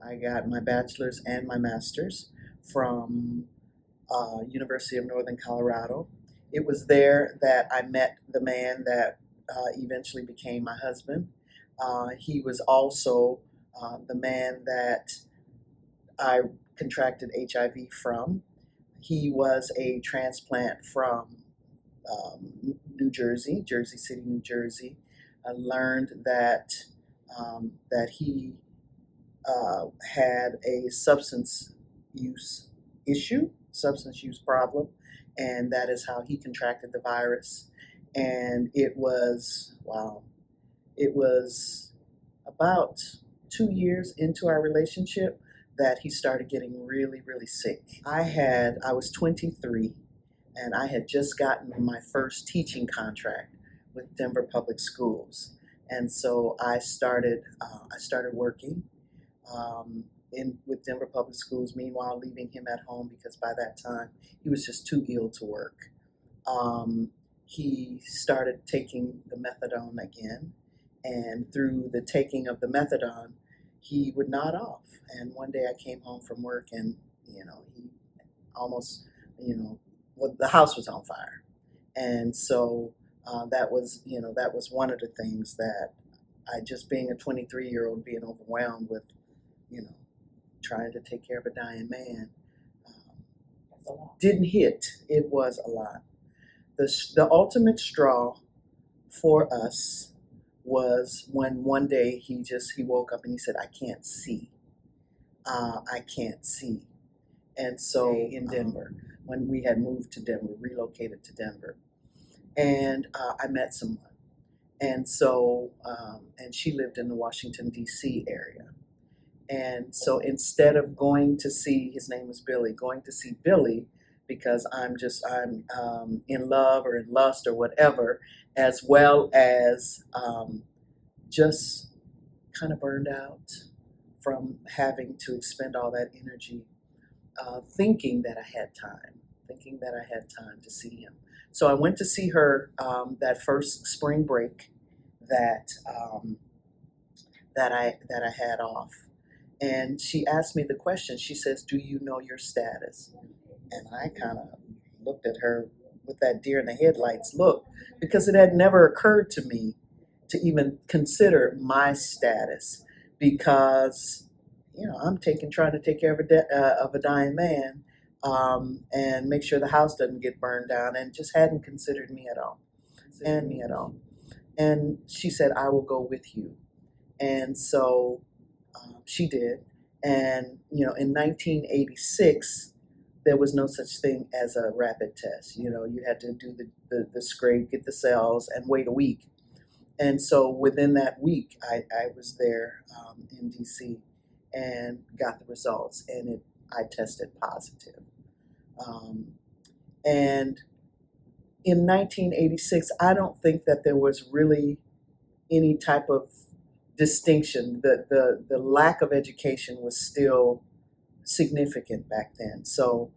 I got my bachelor's and my master's from University of Northern Colorado. It was there that I met the man that eventually became my husband. He was also the man that I contracted HIV from. He was a transplant from New Jersey, Jersey City, New Jersey. I learned that he had a substance use problem, and that is how he contracted the virus. And it was about 2 years into our relationship that he started getting really, really sick. I was 23 and I had just gotten my first teaching contract with Denver Public Schools. And so I started working with Denver Public Schools, meanwhile leaving him at home because by that time he was just too ill to work. He started taking the methadone again, and through the taking of the methadone, he would nod off. And one day I came home from work, and he almost, well, the house was on fire, and so that was one of the things that I, just being a 23-year-old, being overwhelmed with, you know, trying to take care of a dying man, didn't hit. It was a lot. The ultimate straw for us was when one day he woke up and he said, "I can't see. I can't see." And so in Denver, when we had moved to Denver, relocated to Denver, and I met someone, and so and she lived in the Washington D.C. area. And so instead of going to see, his name was Billy, going to see Billy because I'm in love or in lust or whatever, as well as just kind of burned out from having to expend all that energy thinking that I had time to see him. So I went to see her that first spring break that I had off. And she asked me the question. She says, "Do you know your status?" And I kind of looked at her with that deer in the headlights look, because it had never occurred to me to even consider my status, because I'm trying to take care of a dying man, and make sure the house doesn't get burned down, and just hadn't considered me at all. And she said, "I will go with you." And so she did. And, in 1986, there was no such thing as a rapid test. You had to do the scrape, get the cells, and wait a week. And so within that week, I was there in DC and got the results, and I tested positive. And in 1986, I don't think that there was really any type of distinction. The lack of education was still significant back then. So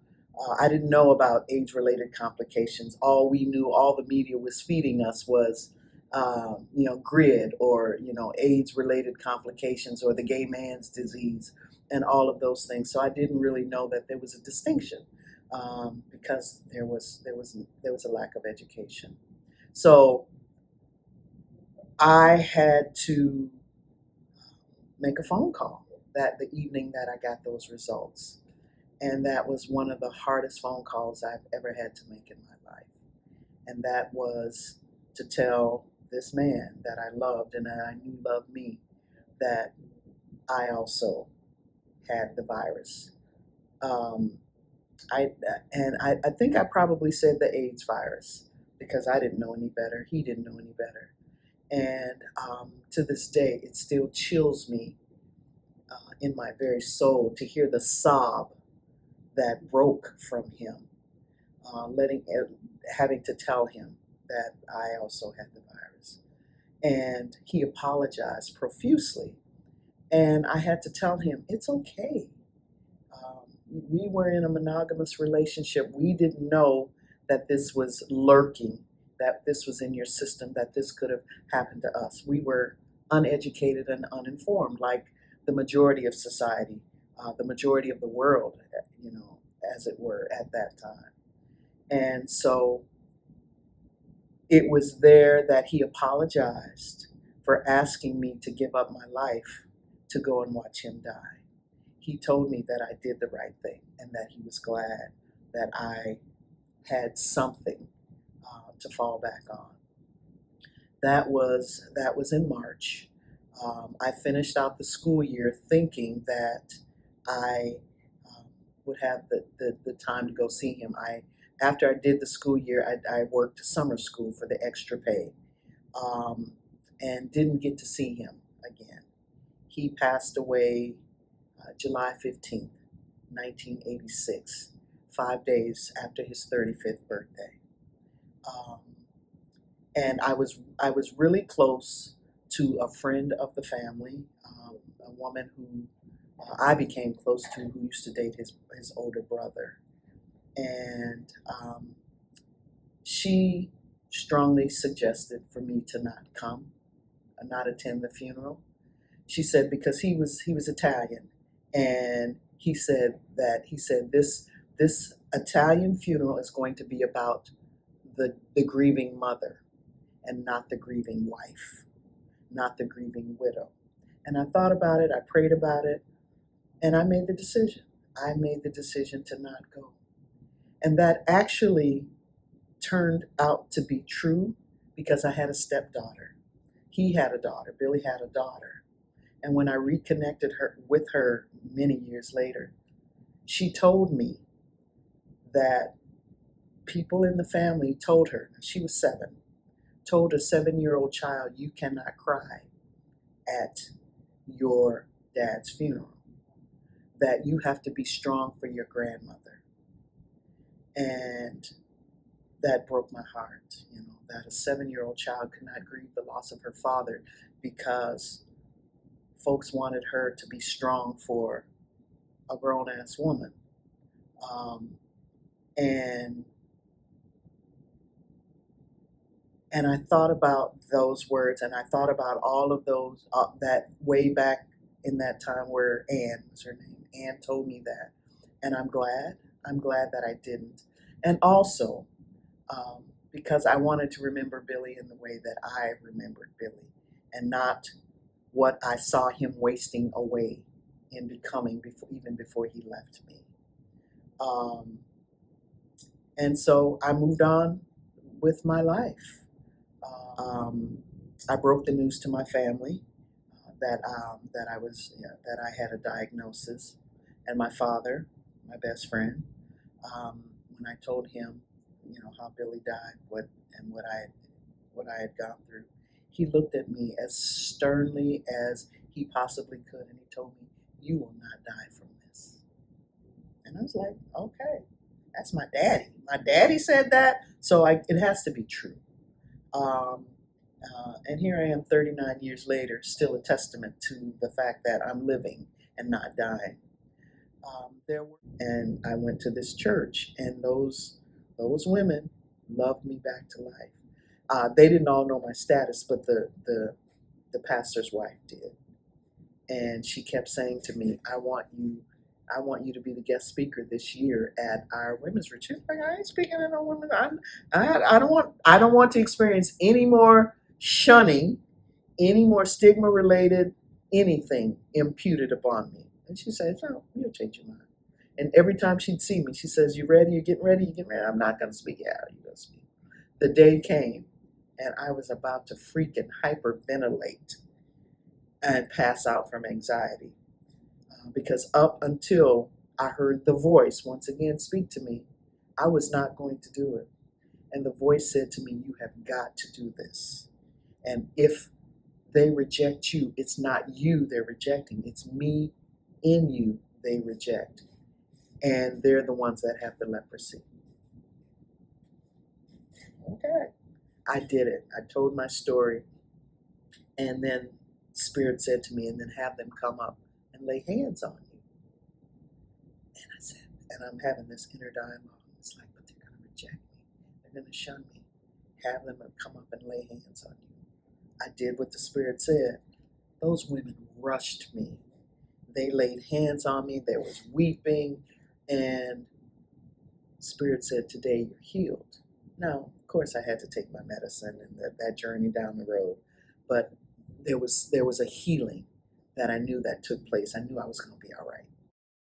I didn't know about age-related complications. All we knew, all the media was feeding us was, GRID, or, AIDS-related complications, or the gay man's disease, and all of those things. So I didn't really know that there was a distinction, because there was a lack of education. So I had to make a phone call the evening that I got those results. And that was one of the hardest phone calls I've ever had to make in my life. And that was to tell this man that I loved and that I knew loved me, that I also had the virus. I think I probably said the AIDS virus, because I didn't know any better. He didn't know any better. And to this day, it still chills me in my very soul to hear the sob that broke from him, having to tell him that I also had the virus. And he apologized profusely. And I had to tell him, it's okay. We were in a monogamous relationship. We didn't know that this was lurking, that this was in your system, that this could have happened to us. We were uneducated and uninformed, like the majority of society, the majority of the world, as it were, at that time. And so it was there that he apologized for asking me to give up my life to go and watch him die. He told me that I did the right thing and that he was glad that I had something to fall back on. That was in March. I finished out the school year thinking that I would have the time to go see him. After I did the school year, I worked summer school for the extra pay, and didn't get to see him again. He passed away July 15th, 1986, 5 days after his 35th birthday. And I was really close to a friend of the family, a woman who I became close to, who used to date his older brother. And she strongly suggested for me to not come, not attend the funeral. She said because he was Italian, and he said this Italian funeral is going to be about the grieving mother and not the grieving wife, not the grieving widow. And I thought about it, I prayed about it, and I made the decision. I made the decision to not go. And that actually turned out to be true because I had a stepdaughter. He had a daughter, Billy had a daughter. And when I reconnected with her many years later, she told me that people in the family told her, she was 7, told a 7-year-old child, you cannot cry at your dad's funeral, that you have to be strong for your grandmother. And that broke my heart, that a 7-year-old child could not grieve the loss of her father because folks wanted her to be strong for a grown-ass woman. And I thought about those words, and I thought about all of those, that way back in that time where Ann was her name. Ann told me that. And I'm glad that I didn't. And also, because I wanted to remember Billy in the way that I remembered Billy, and not what I saw him wasting away in becoming even before he left me. And so I moved on with my life. I broke the news to my family that I had a diagnosis, and my father, my best friend, when I told him, how Billy died, what I had gone through, he looked at me as sternly as he possibly could, and he told me, "You will not die from this." And I was like, "Okay, that's my daddy. My daddy said that, so it has to be true." And here I am 39 years later, still a testament to the fact that I'm living and not dying. And I went to this church, and those women loved me back to life. They didn't all know my status, but the pastor's wife did. And she kept saying to me, I want you to be the guest speaker this year at our women's retreat. Like, I ain't speaking to no women. I don't want to experience any more shunning, any more stigma related anything imputed upon me. And she says, "Oh, you'll change your mind." And every time she'd see me, she says, "You ready? You getting ready? You getting ready?" "I'm not going to speak." "Yeah, you're going to speak." The day came, and I was about to freaking hyperventilate and pass out from anxiety. Because up until I heard the voice once again speak to me, I was not going to do it. And the voice said to me, "You have got to do this. And if they reject you, it's not you they're rejecting. It's me in you they reject. And they're the ones that have the leprosy." Okay. I did it. I told my story. And then Spirit said to me, "And then have them come up and lay hands on you." And I said, and I'm having this inner dialogue. It's like, but they're going to reject me. They're going to shun me. Have them come up and lay hands on you. I did what the Spirit said. Those women rushed me They laid hands on me. There was weeping, and Spirit said, "Today you're healed." Now, of course, I had to take my medicine and that journey down the road, but there was a healing that I knew that took place. I knew I was going to be all right.